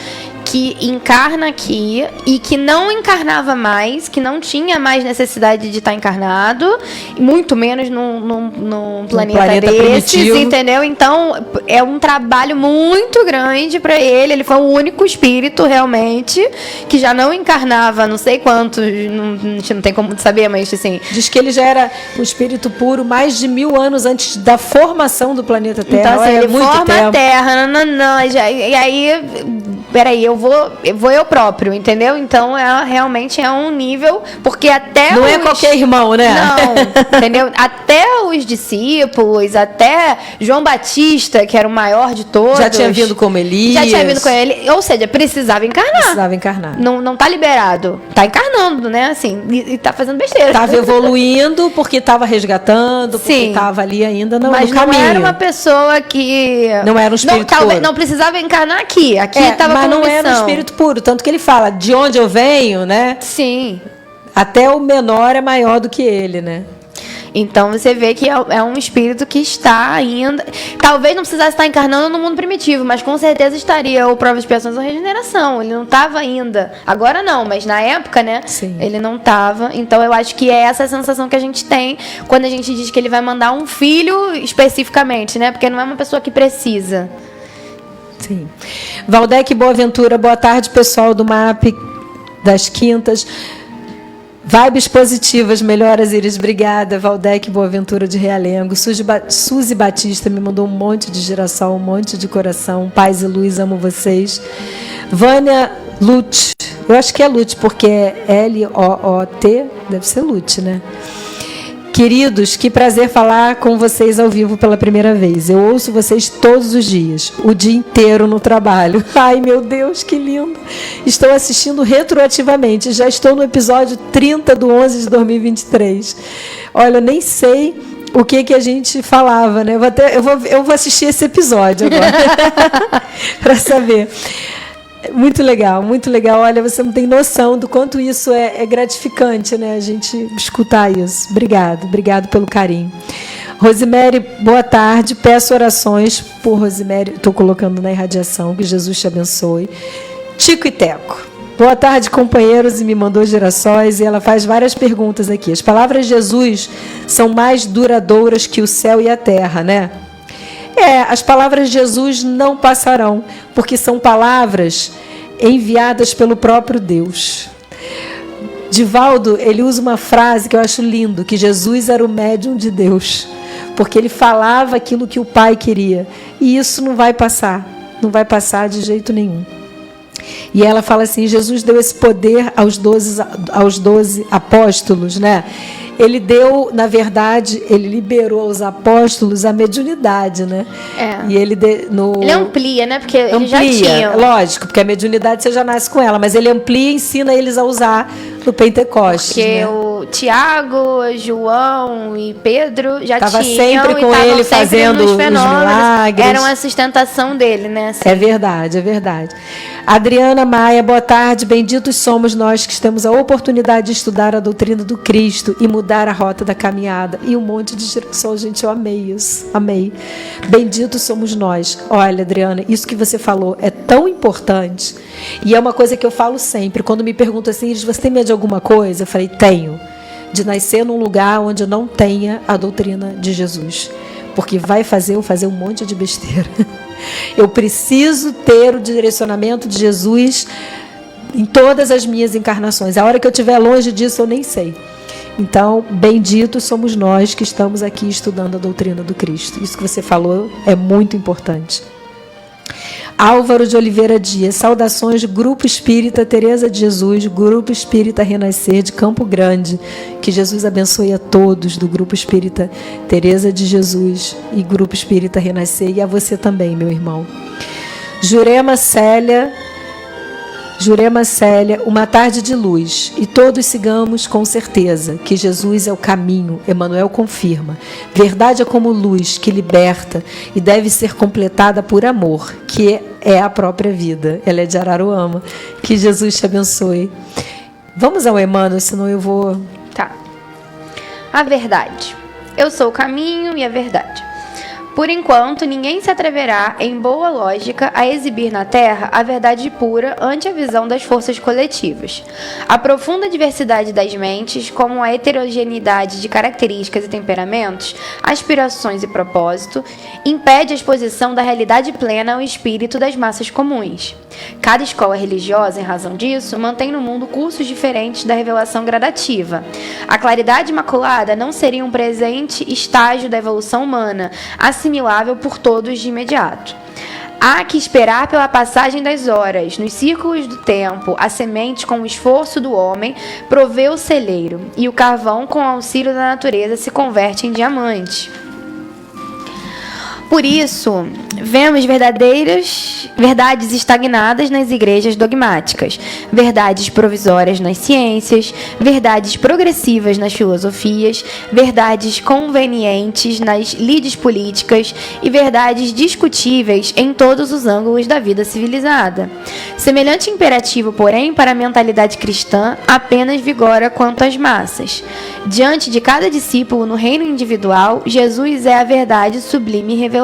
que encarna aqui e que não encarnava mais, que não tinha mais necessidade de estar encarnado, muito menos num planeta desses, primitivo. Entendeu? Então, é um trabalho muito grande para ele. Ele foi o único espírito, realmente, que já não encarnava, não sei quantos, a gente não tem como saber, mas assim... Diz que ele já era um espírito puro mais de 1000 anos antes da formação do planeta Terra. Então, assim, ele forma a Terra, e aí... Peraí, eu vou eu próprio, entendeu? Então, realmente é um nível... Porque até não é qualquer irmão, né? Não, entendeu? Até os discípulos, até João Batista, que era o maior de todos... Já tinha vindo como Elias. Já tinha vindo com ele. Ou seja, precisava encarnar. Precisava encarnar. Não tá liberado. Tá encarnando, né? Assim, e tá fazendo besteira. Tava evoluindo porque tava resgatando, porque tava ali ainda no caminho. Mas não era uma pessoa que... Não era um espírito puro. Não precisava encarnar aqui. Aqui tava mas não era um espírito puro, tanto que ele fala, de onde eu venho, né? Sim. Até o menor é maior do que ele, né? Então você vê que é um espírito que está ainda... Talvez não precisasse estar encarnando no mundo primitivo, mas com certeza estaria o Prova, Expiações ou Regeneração. Ele não estava ainda. Agora não, mas na época, né? Sim. Ele não estava. Então eu acho que é essa sensação que a gente tem quando a gente diz que ele vai mandar um filho especificamente, né? Porque não é uma pessoa que precisa. Sim. Valdec Boaventura, boa tarde, pessoal do MAP das Quintas. Vibes positivas, melhoras, Iris. Obrigada, Valdec Boaventura de Realengo. Suzy Batista me mandou um monte de girassol, um monte de coração. Paz e luz, amo vocês. Vânia Lute, eu acho que é Lute, porque é L-O-O-T, deve ser Lute, né? Queridos, que prazer falar com vocês ao vivo pela primeira vez. Eu ouço vocês todos os dias, o dia inteiro no trabalho. Ai, meu Deus, que lindo. Estou assistindo retroativamente. Já estou no episódio 30 do 11 de 2023. Olha, eu nem sei o que a gente falava, né? Eu vou assistir esse episódio agora para saber. Muito legal, muito legal. Olha, você não tem noção do quanto isso é gratificante, né? A gente escutar isso. Obrigado pelo carinho. Rosemary, boa tarde. Peço orações por Rosemary. Estou colocando na irradiação, que Jesus te abençoe. Tico e Teco. Boa tarde, companheiros, e me mandou girassóis, e ela faz várias perguntas aqui. As palavras de Jesus são mais duradouras que o céu e a terra, né? As palavras de Jesus não passarão, porque são palavras enviadas pelo próprio Deus. Divaldo, ele usa uma frase que eu acho lindo, que Jesus era o médium de Deus, porque ele falava aquilo que o Pai queria, e isso não vai passar de jeito nenhum. E ela fala assim, Jesus deu esse poder aos 12 apóstolos, né? Ele deu, na verdade, ele liberou aos apóstolos a mediunidade, né? E ele amplia, né? Porque eles já tinham. Lógico, porque a mediunidade você já nasce com ela, mas ele amplia e ensina eles a usar no Pentecostes. Porque né? o Tiago, João e Pedro já Tava tinham sempre com ele fazendo os milagres. Eram a sustentação dele, né? Assim. É verdade, é verdade. Adriana Maia, boa tarde. Benditos somos nós que temos a oportunidade de estudar a doutrina do Cristo e mudar a rota da caminhada. E um monte de direção, gente, eu amei isso. Amei. Benditos somos nós. Olha, Adriana, isso que você falou é tão importante. E é uma coisa que eu falo sempre. Quando me perguntam assim, você tem medo de alguma coisa? Eu falei, tenho. De nascer num lugar onde não tenha a doutrina de Jesus. Porque vai fazer eu fazer um monte de besteira. Eu preciso ter o direcionamento de Jesus em todas as minhas encarnações. A hora que eu estiver longe disso, eu nem sei. Então, benditos somos nós que estamos aqui estudando a doutrina do Cristo. Isso que você falou é muito importante. Álvaro de Oliveira Dias, saudações, Grupo Espírita Teresa de Jesus, Grupo Espírita Renascer de Campo Grande. Que Jesus abençoe a todos do Grupo Espírita Teresa de Jesus e Grupo Espírita Renascer, e a você também, meu irmão. Jurema Célia, uma tarde de luz, e todos sigamos com certeza que Jesus é o caminho. Emmanuel confirma. Verdade é como luz que liberta e deve ser completada por amor, que é a própria vida. Ela é de Araruama. Que Jesus te abençoe. Vamos ao Emmanuel, senão eu vou... Tá. A verdade. Eu sou o caminho e a verdade. Por enquanto, ninguém se atreverá, em boa lógica, a exibir na Terra a verdade pura ante a visão das forças coletivas. A profunda diversidade das mentes, como a heterogeneidade de características e temperamentos, aspirações e propósito, impede a exposição da realidade plena ao espírito das massas comuns. Cada escola religiosa, em razão disso, mantém no mundo cursos diferentes da revelação gradativa. A claridade imaculada não seria um presente estágio da evolução humana, assimilável por todos de imediato. Há que esperar pela passagem das horas. Nos círculos do tempo, a semente, com o esforço do homem, provê o celeiro, e o carvão, com o auxílio da natureza, se converte em diamante. Por isso, vemos verdades estagnadas nas igrejas dogmáticas, verdades provisórias nas ciências, verdades progressivas nas filosofias, verdades convenientes nas lides políticas e verdades discutíveis em todos os ângulos da vida civilizada. Semelhante imperativo, porém, para a mentalidade cristã, apenas vigora quanto às massas. Diante de cada discípulo no reino individual, Jesus é a verdade sublime e reveladora.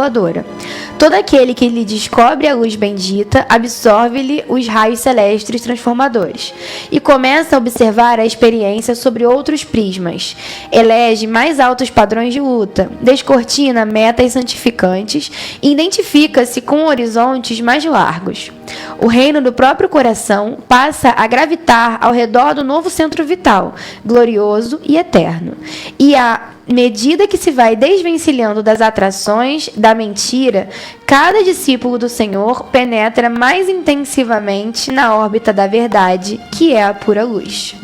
Todo aquele que lhe descobre a luz bendita, absorve-lhe os raios celestes transformadores e começa a observar a experiência sobre outros prismas. Elege mais altos padrões de luta, descortina metas santificantes e identifica-se com horizontes mais largos. O reino do próprio coração passa a gravitar ao redor do novo centro vital, glorioso e eterno. E à medida que se vai desvencilhando das atrações da mentira, cada discípulo do Senhor penetra mais intensivamente na órbita da verdade, que é a pura luz.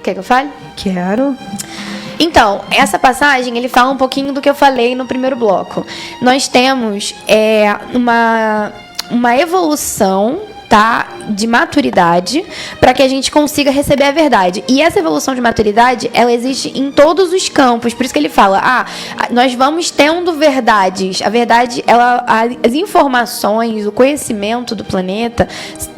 Quer que eu fale? Quero. Então, essa passagem, ele fala um pouquinho do que eu falei no primeiro bloco. Nós temos uma evolução, tá, de maturidade para que a gente consiga receber a verdade. E essa evolução de maturidade, ela existe em todos os campos. Por isso que ele fala, nós vamos tendo verdades. A verdade, as informações, o conhecimento do planeta,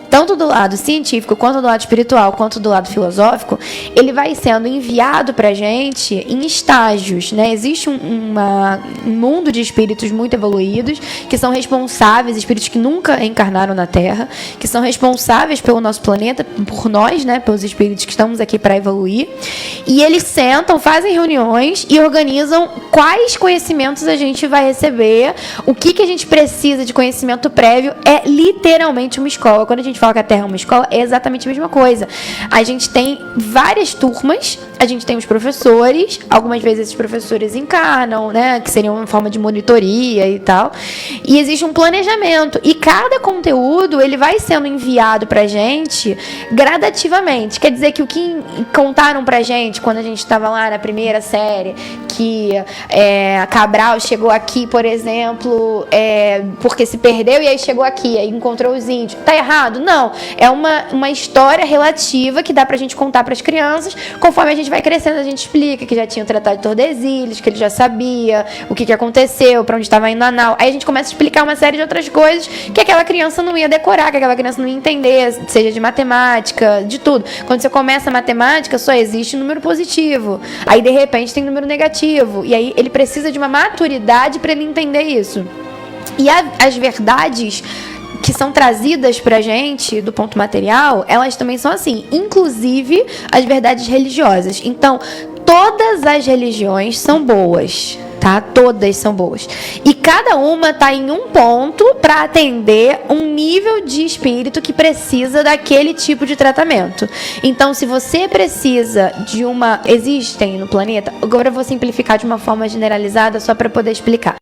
tanto do lado científico, quanto do lado espiritual, quanto do lado filosófico, ele vai sendo enviado para a gente em estágios, né? Existe um mundo de espíritos muito evoluídos, que são responsáveis, espíritos que nunca encarnaram na Terra, que são responsáveis pelo nosso planeta, por nós, né? Pelos espíritos que estamos aqui para evoluir. E eles sentam, fazem reuniões e organizam quais conhecimentos a gente vai receber, o que a gente precisa de conhecimento prévio. É literalmente uma escola. Quando a gente fala que a Terra é uma escola, é exatamente a mesma coisa. A gente tem várias turmas a gente tem os professores, algumas vezes esses professores encarnam, né, que seriam uma forma de monitoria e tal, e existe um planejamento, e cada conteúdo, ele vai sendo enviado pra gente gradativamente. Quer dizer que o que contaram pra gente quando a gente estava lá na primeira série, que a Cabral chegou aqui, por exemplo, porque se perdeu e aí chegou aqui, aí encontrou os índios. Tá errado? Não. É uma história relativa que dá pra gente contar pras crianças. Conforme a gente vai crescendo, a gente explica que já tinha o Tratado de Tordesilhas, que ele já sabia o que aconteceu, pra onde estava indo a nau. Aí a gente começa a explicar uma série de outras coisas que aquela criança não ia decorar, que aquela criança não ia entender, seja de matemática, de tudo. Quando você começa a matemática, só existe número positivo. Aí, de repente, tem número negativo. E aí ele precisa de uma maturidade para ele entender isso. E as verdades que são trazidas pra gente do ponto material, elas também são assim, inclusive as verdades religiosas. Então, todas as religiões são boas, tá? Todas são boas. E cada uma tá em um ponto para atender um nível de espírito que precisa daquele tipo de tratamento. Então, se você precisa de existem no planeta, agora eu vou simplificar de uma forma generalizada só para poder explicar.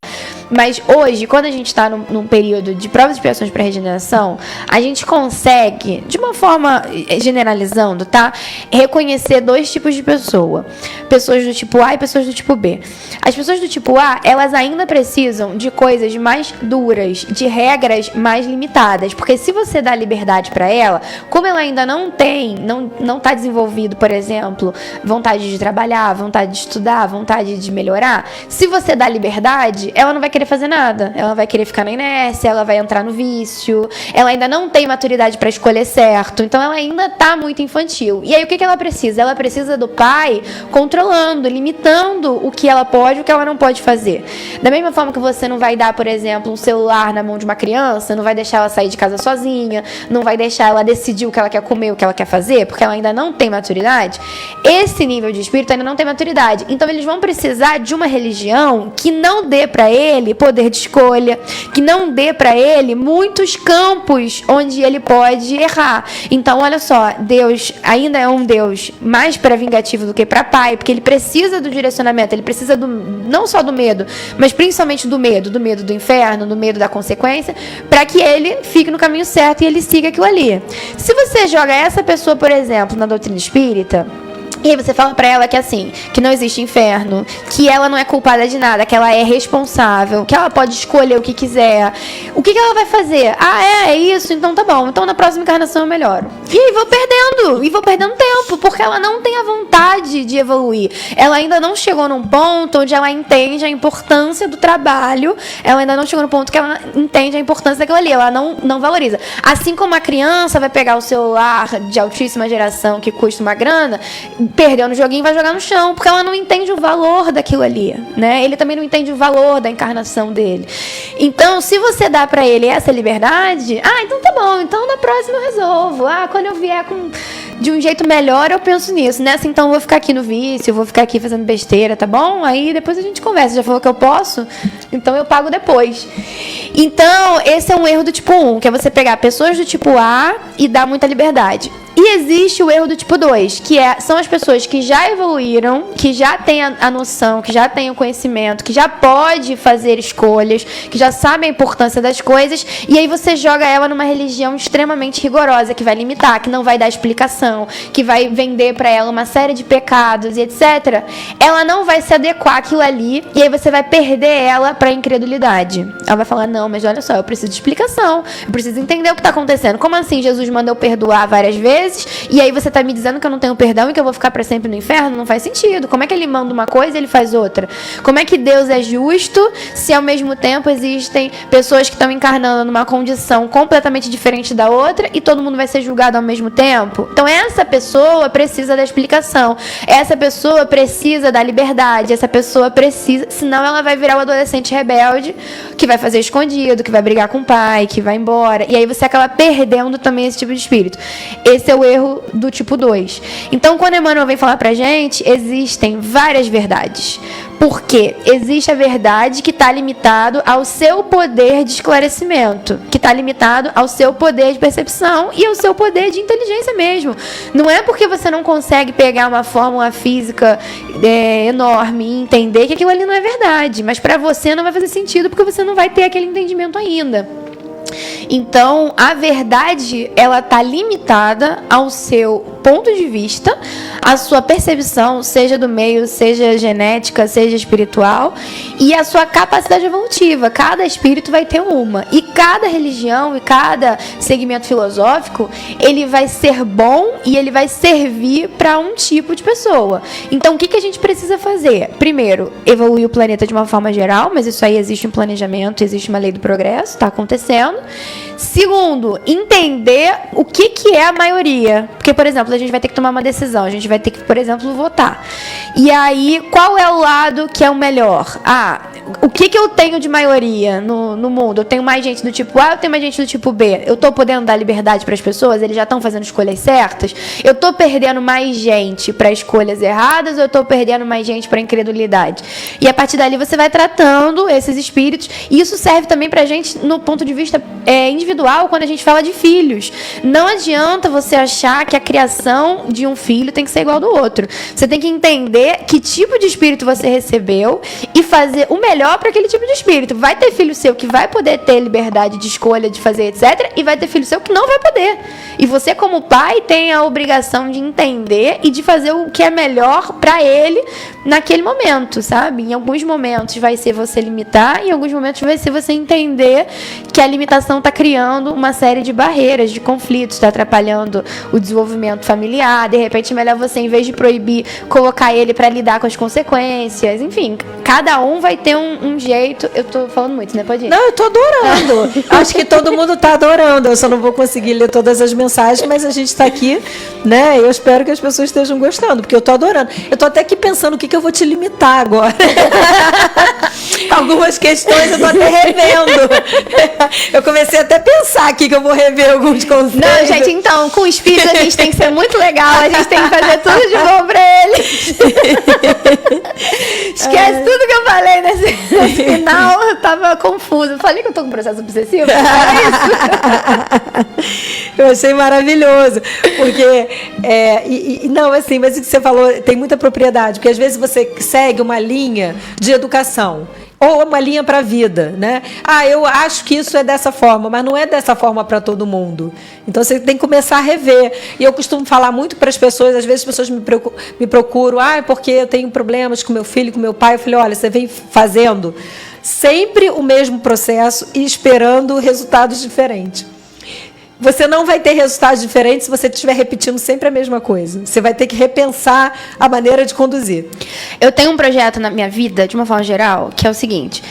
Mas hoje, quando a gente está num período de provas e expiações para regeneração, a gente consegue, de uma forma generalizando, tá? Reconhecer dois tipos de pessoa. Pessoas do tipo A e pessoas do tipo B. As pessoas do tipo A, elas ainda precisam de coisas mais duras, de regras mais limitadas. Porque se você dá liberdade para ela, como ela ainda não está desenvolvido, por exemplo, vontade de trabalhar, vontade de estudar, vontade de melhorar, se você dá liberdade, ela não vai querer fazer nada, ela vai querer ficar na inércia, ela vai entrar no vício, ela ainda não tem maturidade para escolher certo, então ela ainda tá muito infantil. E aí o que ela precisa? Ela precisa do pai controlando, limitando o que ela pode e o que ela não pode fazer. Da mesma forma que você não vai dar, por exemplo, um celular na mão de uma criança, não vai deixar ela sair de casa sozinha, não vai deixar ela decidir o que ela quer comer, o que ela quer fazer, porque ela ainda não tem maturidade, esse nível de espírito ainda não tem maturidade. Então eles vão precisar de uma religião que não dê para ele poder de escolha, que não dê para ele muitos campos onde ele pode errar. Então, olha só, Deus ainda é um Deus mais para vingativo do que para pai, porque ele precisa do direcionamento, ele precisa não só do medo, mas principalmente do medo do inferno, do medo da consequência, para que ele fique no caminho certo e ele siga aquilo ali. Se você joga essa pessoa, por exemplo, na doutrina espírita, e aí você fala pra ela que assim, que não existe inferno, que ela não é culpada de nada, que ela é responsável, que ela pode escolher o que quiser. O que ela vai fazer? É isso? Então tá bom. Então na próxima encarnação eu melhoro. E aí vou perdendo tempo, porque ela não tem a vontade de evoluir. Ela ainda não chegou num ponto onde ela entende a importância do trabalho, ela ainda não chegou no ponto que ela entende a importância daquilo ali, ela não valoriza. Assim como a criança vai pegar o celular de altíssima geração que custa uma grana, perdeu no joguinho, vai jogar no chão, porque ela não entende o valor daquilo ali, né? Ele também não entende o valor da encarnação dele. Então, se você dá pra ele essa liberdade, então tá bom, então na próxima eu resolvo. Quando eu vier de um jeito melhor, eu penso nisso, né? Assim, então eu vou ficar aqui no vício, eu vou ficar aqui fazendo besteira, tá bom? Aí depois a gente conversa. Já falou que eu posso? Então eu pago depois. Então, esse é um erro do tipo 1, que é você pegar pessoas do tipo A e dar muita liberdade. E existe o erro do tipo 2, que são as pessoas que já evoluíram, que já têm a noção, que já têm o conhecimento, que já pode fazer escolhas, que já sabem a importância das coisas, e aí você joga ela numa religião extremamente rigorosa, que vai limitar, que não vai dar explicação, que vai vender para ela uma série de pecados e etc. Ela não vai se adequar àquilo ali, e aí você vai perder ela para a incredulidade. Ela vai falar, não, mas olha só, eu preciso de explicação, eu preciso entender o que está acontecendo. Como assim Jesus manda eu perdoar várias vezes? E aí você tá me dizendo que eu não tenho perdão e que eu vou ficar para sempre no inferno? Não faz sentido. Como é que ele manda uma coisa e ele faz outra? Como é que Deus é justo se ao mesmo tempo existem pessoas que estão encarnando numa condição completamente diferente da outra e todo mundo vai ser julgado ao mesmo tempo? Então essa pessoa precisa da explicação. Essa pessoa precisa da liberdade. Essa pessoa precisa, senão ela vai virar o adolescente rebelde que vai fazer escondido, que vai brigar com o pai, que vai embora. E aí você acaba perdendo também esse tipo de espírito. Esse é o erro do tipo 2. Então, quando Emmanuel vem falar pra gente, existem várias verdades. Porque existe a verdade que está limitado ao seu poder de esclarecimento, que está limitado ao seu poder de percepção e ao seu poder de inteligência mesmo. Não é porque você não consegue pegar uma fórmula física enorme e entender que aquilo ali não é verdade, mas para você não vai fazer sentido porque você não vai ter aquele entendimento ainda. Então, a verdade, ela está limitada ao seu ponto de vista, à sua percepção, seja do meio, seja genética, seja espiritual, e a sua capacidade evolutiva. Cada espírito vai ter uma. E cada religião e cada segmento filosófico, ele vai ser bom e ele vai servir para um tipo de pessoa. Então, o que a gente precisa fazer? Primeiro, evoluir o planeta de uma forma geral, mas isso aí existe um planejamento, existe uma lei do progresso, está acontecendo. Segundo, entender o que é a maioria. Porque, por exemplo, a gente vai ter que tomar uma decisão. A gente vai ter que, por exemplo, votar. E aí, qual é o lado que é o melhor? O que eu tenho de maioria no mundo? Eu tenho mais gente do tipo A, eu tenho mais gente do tipo B. Eu estou podendo dar liberdade para as pessoas? Eles já estão fazendo escolhas certas? Eu estou perdendo mais gente para escolhas erradas ou eu estou perdendo mais gente para incredulidade? E a partir dali você vai tratando esses espíritos. E isso serve também para a gente no ponto de vista individual, quando a gente fala de filhos. Não adianta você achar que a criação de um filho tem que ser igual ao do outro. Você tem que entender que tipo de espírito você recebeu e fazer o melhor para aquele tipo de espírito. Vai ter filho seu que vai poder ter liberdade de escolha, de fazer, etc. E vai ter filho seu que não vai poder. E você, como pai, tem a obrigação de entender e de fazer o que é melhor para ele naquele momento, sabe? Em alguns momentos vai ser você limitar, em alguns momentos vai ser você entender que a limitação está criando uma série de barreiras, de conflitos, está atrapalhando o desenvolvimento familiar. De repente, é melhor você, em vez de proibir, colocar ele para lidar com as consequências. Enfim, cada um vai ter um jeito. Eu tô falando muito, né? Pode ir? Não, eu tô adorando. Acho que todo mundo tá adorando. Eu só não vou conseguir ler todas as mensagens, mas a gente tá aqui, né? Eu espero que as pessoas estejam gostando, porque eu tô adorando. Eu tô até aqui pensando o que eu vou te limitar agora. Algumas questões eu tô até revendo. Eu comecei até a pensar aqui que eu vou rever alguns conceitos. Não, gente, então, com o espírito a gente tem que ser muito legal, a gente tem que fazer tudo de bom pra eles. Esquece tudo que eu falei nesse final, eu tava confusa. Eu falei que eu tô com processo obsessivo? É isso? Eu achei maravilhoso, porque, não, assim, mas o que você falou tem muita propriedade, porque às vezes você segue uma linha de educação, ou uma linha para a vida, né? Eu acho que isso é dessa forma, mas não é dessa forma para todo mundo. Então, você tem que começar a rever. E eu costumo falar muito para as pessoas, às vezes as pessoas me procuram, porque eu tenho problemas com meu filho, com meu pai. Eu falei, olha, você vem fazendo sempre o mesmo processo e esperando resultados diferentes. Você não vai ter resultados diferentes se você estiver repetindo sempre a mesma coisa. Você vai ter que repensar a maneira de conduzir. Eu tenho um projeto na minha vida, de uma forma geral, que é o seguinte.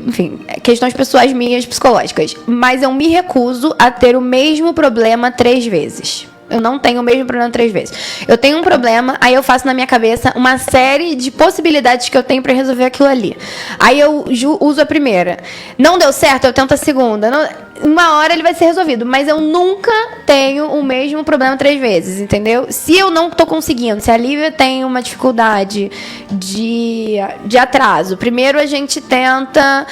Enfim, questões pessoais minhas, psicológicas. Mas eu me recuso a ter o mesmo problema 3 vezes. Eu não tenho o mesmo problema 3 vezes. Eu tenho um problema, aí eu faço na minha cabeça uma série de possibilidades que eu tenho para resolver aquilo ali. Aí eu uso a primeira. Não deu certo, eu tento a segunda. Uma hora ele vai ser resolvido, mas eu nunca tenho o mesmo problema 3 vezes, entendeu? Se eu não estou conseguindo, se a Lívia tem uma dificuldade de atraso, primeiro a gente tenta,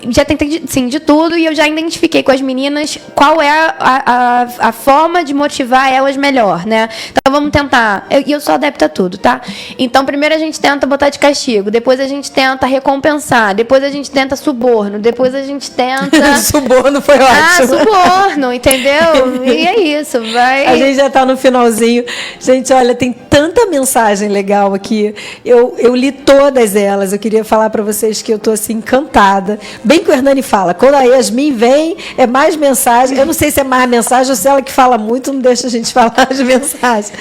já tentei sim, de tudo, e eu já identifiquei com as meninas qual é a forma de motivar elas melhor, né? Então vamos tentar, e eu sou adepta a tudo, tá? Então primeiro a gente tenta botar de castigo, depois a gente tenta recompensar, depois a gente tenta suborno, depois a gente tenta... Suborno foi ótimo. Suborno, entendeu? E é isso, vai. A gente já está no finalzinho. Gente, olha, tem tanta mensagem legal aqui. Eu li todas elas. Eu queria falar para vocês que eu estou assim, encantada. Bem que o Hernani fala, quando a Yasmin vem, é mais mensagem. Eu não sei se é mais mensagem ou se ela que fala muito, não deixa a gente falar as mensagens.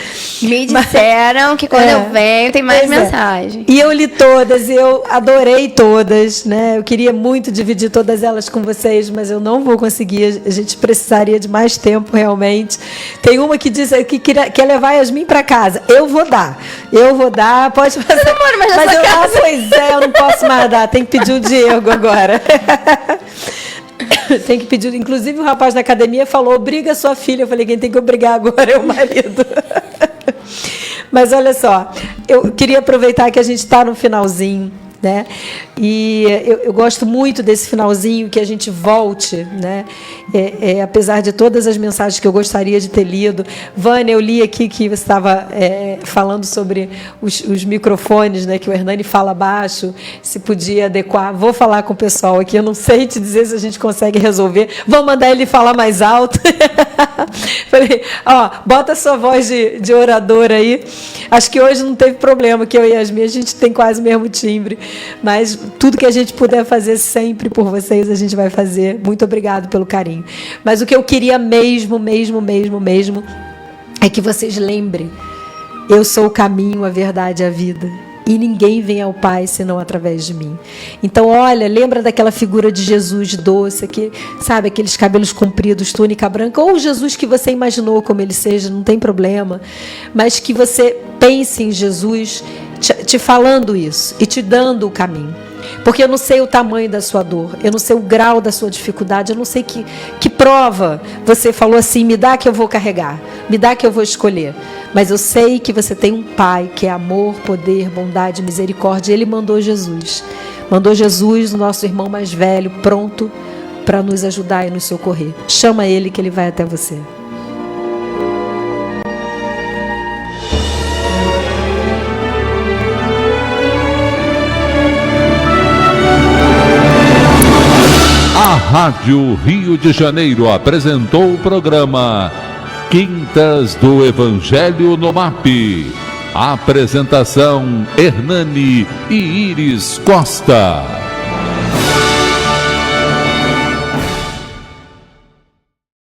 Me disseram que quando eu venho tem mais mensagem. E eu li todas, eu adorei todas, né? Eu queria muito dividir todas elas com vocês, mas eu não vou conseguir. A gente precisaria de mais tempo, realmente. Tem uma que diz que quer levar a Yasmin para casa. Eu vou dar, pode fazer. Eu não moro mais nessa casa. Pois é, eu não posso mais dar. Tem que pedir o Diego agora. Tem que pedir. Inclusive, o rapaz da academia falou: obriga a sua filha. Eu falei: quem tem que obrigar agora é o marido. Mas olha só, eu queria aproveitar que a gente está no finalzinho, né? E eu gosto muito desse finalzinho, que a gente volte, né? Apesar de todas as mensagens que eu gostaria de ter lido. Vânia, eu li aqui que você estava falando sobre os microfones, né? Que o Hernani fala baixo, se podia adequar. Vou falar com o pessoal aqui, eu não sei te dizer se a gente consegue resolver. Vou mandar ele falar mais alto. Falei, ó, bota a sua voz de orador aí. Acho que hoje não teve problema, que eu e Yasmin, a gente tem quase o mesmo timbre. Mas tudo que a gente puder fazer sempre por vocês, a gente vai fazer. Muito obrigado pelo carinho. Mas o que eu queria mesmo, é que vocês lembrem: eu sou o caminho, a verdade e a vida. E ninguém vem ao Pai senão através de mim. Então, olha, lembra daquela figura de Jesus doce, que, sabe, aqueles cabelos compridos, túnica branca, ou o Jesus que você imaginou como ele seja, não tem problema, mas que você pense em Jesus te falando isso e te dando o caminho. Porque eu não sei o tamanho da sua dor, eu não sei o grau da sua dificuldade, eu não sei que prova você falou assim: me dá que eu vou carregar, me dá que eu vou escolher. Mas eu sei que você tem um Pai que é amor, poder, bondade, misericórdia. Ele mandou Jesus, o nosso irmão mais velho, pronto para nos ajudar e nos socorrer. Chama ele que ele vai até você. A Rádio Rio de Janeiro apresentou o programa Quintas do Evangelho no MAP. Apresentação: Hernani e Iris Costa.